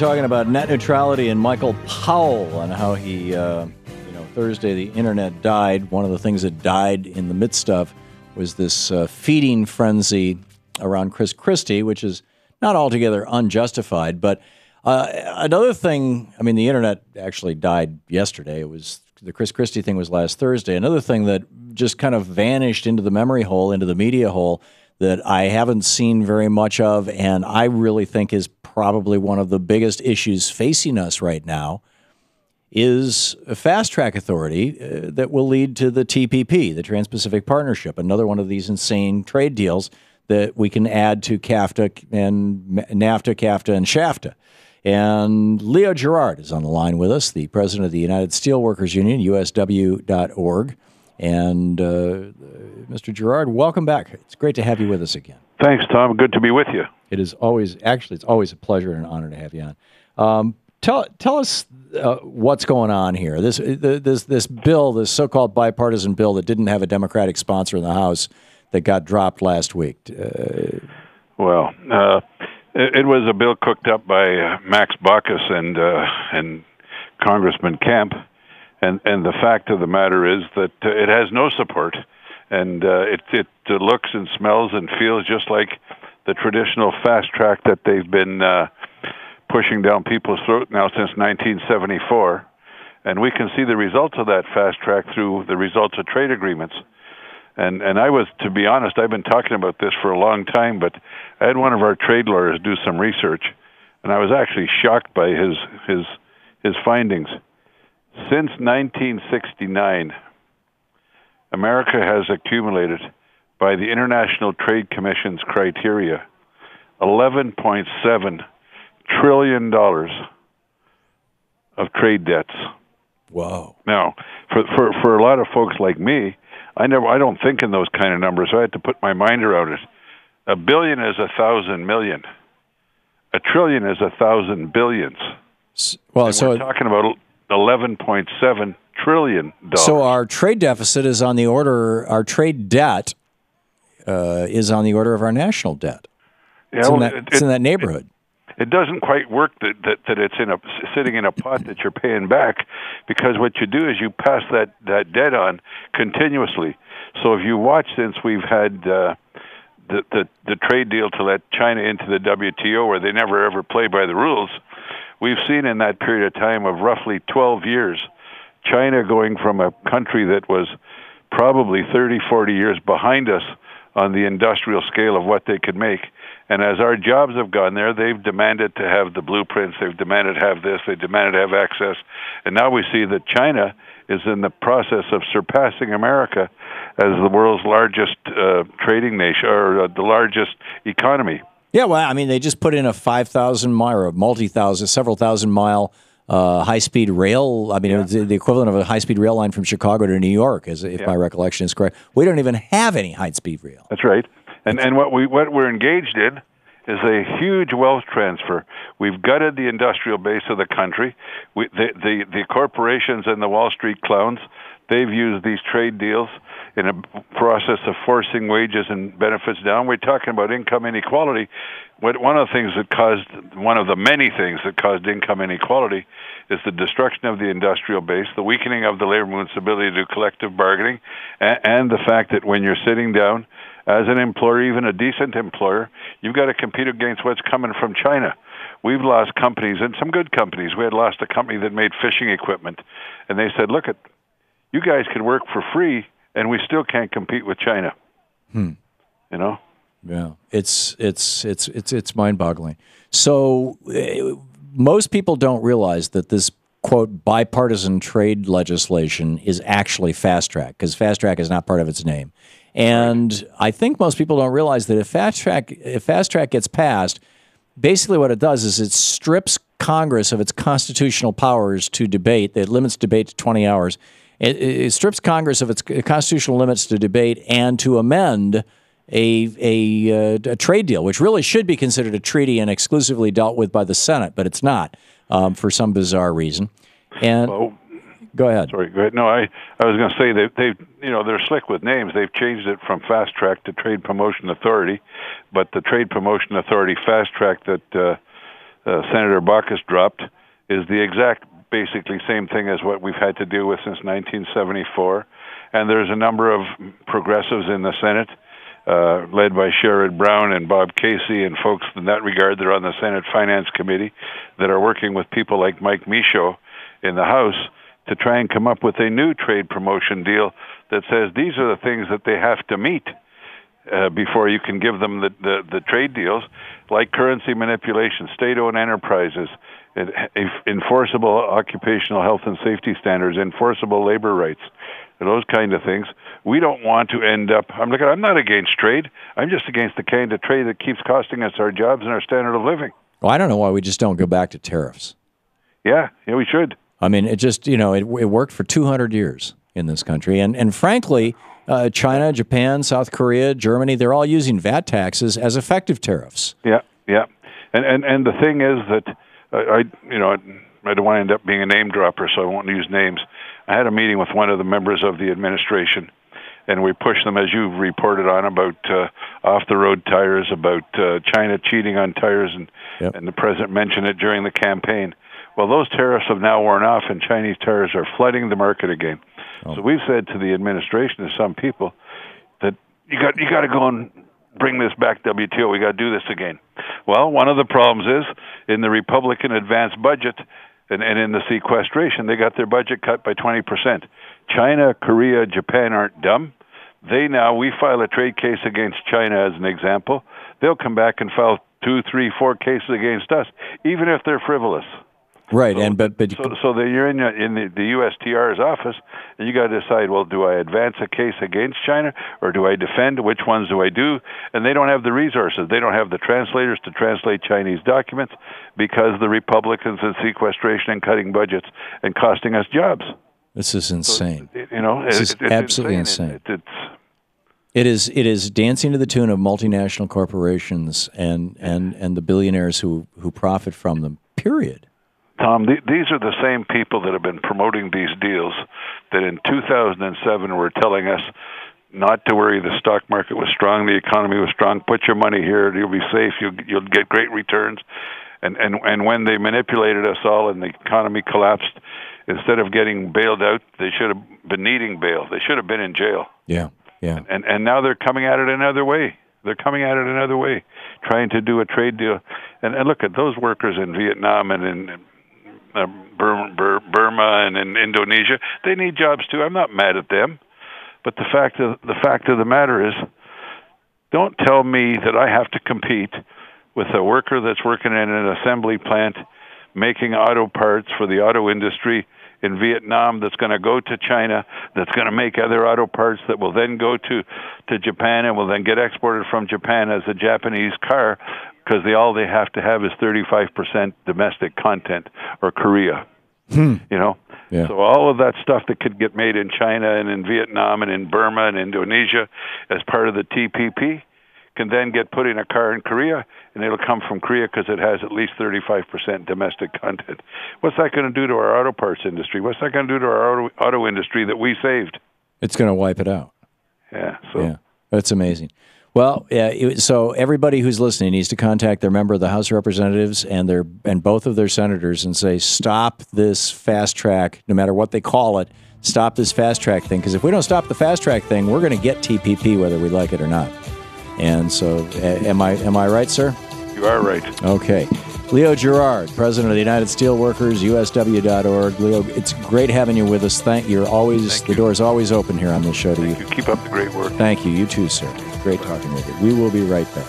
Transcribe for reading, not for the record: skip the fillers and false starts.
talking about net neutrality and Michael Powell and how he, Thursday the internet died. One of the things that died in the midst of was this feeding frenzy around Chris Christie, which is not altogether unjustified. But another thing, I mean, the internet actually died yesterday. It was the Chris Christie thing was last Thursday. Another thing that just kind of vanished into the memory hole, into the media hole, that I haven't seen very much of, and I really think is probably one of the biggest issues facing us right now, is a fast-track authority that will lead to the TPP, the Trans-Pacific Partnership, another one of these insane trade deals that we can add to CAFTA and NAFTA, CAFTA, and SHAFTA. And Leo Gerard is on the line with us, the president of the United Steelworkers Union, usw.org. And Mr. Gerard, welcome back. It's great to have you with us again. Thanks, Tom. Good to be with you. It is always, actually, it's always a pleasure and an honor to have you on. Tell us what's going on here. This bill, this so-called bipartisan bill that didn't have a Democratic sponsor in the House, that got dropped last week. It was a bill cooked up by Max Baucus and Congressman Kemp, and the fact of the matter is that it has no support, and it looks and smells and feels just like the traditional fast track that they've been pushing down people's throat now since 1974, and we can see the results of that fast track through the results of trade agreements. And I was, to be honest, I've been talking about this for a long time, but I had one of our trade lawyers do some research, and I was actually shocked by his findings. Since 1969, America has accumulated, by the International Trade Commission's criteria, $11.7 trillion of trade debts. Wow. Now, for a lot of folks like me, I don't think in those kind of numbers, so I had to put my mind around it. A billion is 1,000 million. A trillion is 1,000 billions. Well, and we're talking about $11.7 trillion. So our trade deficit is on the order, our trade debt is on the order of our national debt. It's, it's in that neighborhood. It doesn't quite work that it's sitting in a pot that you're paying back, because what you do is you pass that debt on continuously. So if you watch, since we've had the trade deal to let China into the WTO, where they never ever play by the rules, we've seen in that period of time of roughly 12 years, China going from a country that was probably 30, 40 years behind us on the industrial scale of what they could make. And as our jobs have gone there, they've demanded to have the blueprints, they've demanded to have this, they demanded to have access. And now we see that China is in the process of surpassing America as the world's largest trading nation, or the largest economy. Yeah, well, I mean, they just put in a 5,000-mile or several thousand-mile high-speed rail. I mean, it's the equivalent of a high-speed rail line from Chicago to New York, if my recollection is correct. We don't even have any high-speed rail. That's right. And what we're engaged in is a huge wealth transfer. We've gutted the industrial base of the country. The corporations and the Wall Street clowns, they've used these trade deals in a process of forcing wages and benefits down. We're talking about income inequality. One of the many things that caused income inequality is the destruction of the industrial base, the weakening of the labor movement's ability to do collective bargaining, and the fact that when you're sitting down as an employer, even a decent employer, you've got to compete against what's coming from China. We've lost companies, and some good companies. We had lost a company that made fishing equipment, and they said, "Look, you guys can work for free, and we still can't compete with China." You know? Yeah, it's mind-boggling. So most people don't realize that this, quote, bipartisan trade legislation is actually fast track, because fast track is not part of its name. And I think most people don't realize that if fast track gets passed, basically what it does is it strips Congress of its constitutional powers to debate. It limits debate to 20 hours. It strips Congress of its constitutional limits to debate and to amend a trade deal, which really should be considered a treaty and exclusively dealt with by the Senate, but it's not for some bizarre reason. And go ahead. Sorry, go ahead. No, I was going to say they're slick with names. They've changed it from Fast Track to Trade Promotion Authority, but the Trade Promotion Authority Fast Track that Senator Baucus dropped is the exact, basically same thing as what we've had to deal with since 1974. And there's a number of progressives in the Senate, led by Sherrod Brown and Bob Casey and folks in that regard that are on the Senate Finance Committee, that are working with people like Mike Michaud in the House to try and come up with a new trade promotion deal that says these are the things that they have to meet before you can give them the trade deals, like currency manipulation, state-owned enterprises, enforceable occupational health and safety standards, enforceable labor rights, those kind of things. We don't want to end up, I'm not against trade. I'm just against the kind of trade that keeps costing us our jobs and our standard of living. Well, I don't know why we just don't go back to tariffs. Yeah, we should. I mean, it just, it worked for 200 years in this country. And frankly, China, Japan, South Korea, Germany, they're all using VAT taxes as effective tariffs. Yeah. And the thing is that, I don't want to end up being a name dropper, so I won't use names. I had a meeting with one of the members of the administration, and we pushed them, as you reported on, about off-the-road tires, about China cheating on tires, and the president mentioned it during the campaign. Well, those tariffs have now worn off, and Chinese tires are flooding the market again. Oh. So we've said to the administration, to some people, that you got to go and bring this back, WTO. We got to do this again. Well, one of the problems is in the Republican advanced budget and in the sequestration, they got their budget cut by 20%. China, Korea, Japan aren't dumb. We file a trade case against China as an example. They'll come back and file 2, 3, 4 cases against us, even if they're frivolous. Right, so, so that you're in the USTR's office, and you got to decide, well, do I advance a case against China, or do I defend? Which ones do I do? And they don't have the resources. They don't have the translators to translate Chinese documents because the Republicans in sequestration and cutting budgets and costing us jobs. This is insane. So, this is absolutely insane. It is dancing to the tune of multinational corporations and the billionaires who profit from them. Period. Tom, these are the same people that have been promoting these deals that in 2007 were telling us not to worry, the stock market was strong, the economy was strong, put your money here, you'll be safe, you'll get great returns. And when they manipulated us all and the economy collapsed, instead of getting bailed out, they should have been needing bail. They should have been in jail. Yeah. And now they're coming at it another way. Trying to do a trade deal. And look at those workers in Vietnam and in Burma and in Indonesia. They need jobs too. I'm not mad at them, but the fact of the matter is, don't tell me that I have to compete with a worker that's working in an assembly plant making auto parts for the auto industry in Vietnam that's going to go to China, that's going to make other auto parts that will then go to Japan and will then get exported from Japan as a Japanese car, because all they have to have is 35% domestic content, or Korea. Yeah. So all of that stuff that could get made in China and in Vietnam and in Burma and Indonesia as part of the TPP can then get put in a car in Korea, and it'll come from Korea because it has at least 35% domestic content. What's that going to do to our auto parts industry? What's that going to do to our auto industry that we saved? It's going to wipe it out. Yeah. That's amazing. Well, so everybody who's listening needs to contact their member of the House of Representatives and both of their senators and say, stop this fast track, no matter what they call it. Stop this fast track thing, because if we don't stop the fast track thing, we're going to get TPP whether we like it or not. And so, am I right, sir? You are right. Okay. Leo Gerard, president of the United Steelworkers, USW.org. Leo, it's great having you with us. Thank you. The door is always open here on this show to you. Keep up the great work. Thank you. You too, sir. Great talking with you. We will be right back.